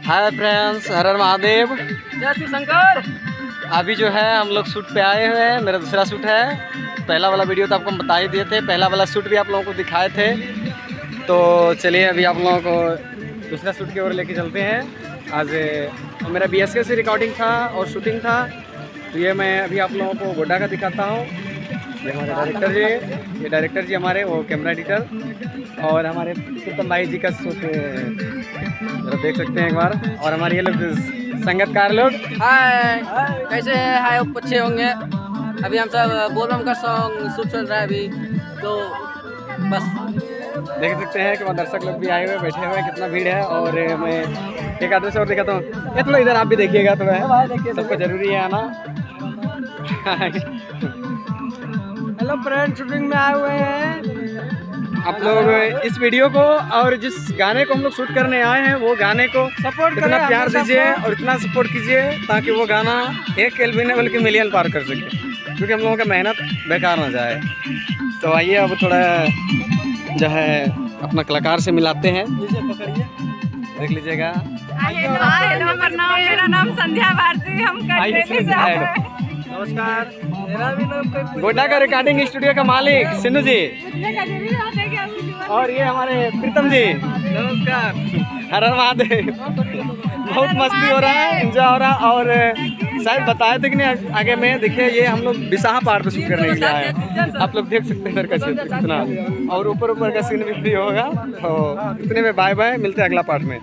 Hi friends, हर हर महादेव, जय श्री शंकर। अभी जो है हम लोग शूट पे आए हुए हैं। मेरा दूसरा शूट है। पहला वाला वीडियो तो आपको हम बता ही दिए थे, पहला वाला शूट भी आप लोगों को दिखाए थे। तो चलिए अभी आप लोगों को दूसरा शूट की ओर लेके चलते हैं। आज मेरा BSK से रिकॉर्डिंग था और शूटिंग था, तो ये मैं अभी आप लोगों को गोड्डा का दिखाता हूँ। ये हमारे डायरेक्टर जी, ये डायरेक्टर जी हमारे, वो कैमरा एडिटर, और हमारे प्रीतम भाई जी का शूट जरा देख सकते हैं एक बार। और हमारे ये लोग संगतकार लोग। हाय, कैसे हैं? हाय, अच्छे होंगे। अभी हम सब बोलबम का सॉन्ग शूट चल रहा है अभी, तो बस देख सकते हैं कि वहाँ दर्शक लोग भी आए हुए बैठे हुए हैं, कितना भीड़ है। और मैं एक आदमी से और दिखाता हूँ। ये थोड़ा इधर आप भी देखिएगा, थोड़ा सबको जरूरी है आना। हेलो फ्रेंड, शूटिंग में आए हुए हैं आप लोग इस वीडियो को और जिस गाने को हम लोग शूट करने आए हैं, वो गाने को सपोर्ट इतना प्यार दीजिए और इतना सपोर्ट कीजिए ताकि वो गाना एक एलबी ने बल्कि मिलियन पार कर सके, क्योंकि हम लोगों का मेहनत बेकार ना जाए। तो आइए अब थोड़ा जो है अपना कलाकार से मिलाते हैं। देख लीजिएगा। हेलो प्रणाम, मेरा नाम संध्या भारती। हम कटरेली से आए हैं। नमस्कार। मेरा भी नाम गोड्डा का रिकॉर्डिंग स्टूडियो का मालिक सिन्नू जी, और ये हमारे प्रीतम जी। नमस्कार। हर हर महादेव। बहुत मस्ती हो रहा है, एंजॉय हो रहा है। और शायद बताए थे कि नहीं आगे में, देखिए ये हम लोग बिसाहा पहाड़ पे शूट करने के लिए आए हैं। आप लोग देख सकते हैं इधर का क्षेत्र कितना, और ऊपर ऊपर का सीन भी होगा। तो इतने में बाय बाय, मिलते हैं अगला पार्ट में।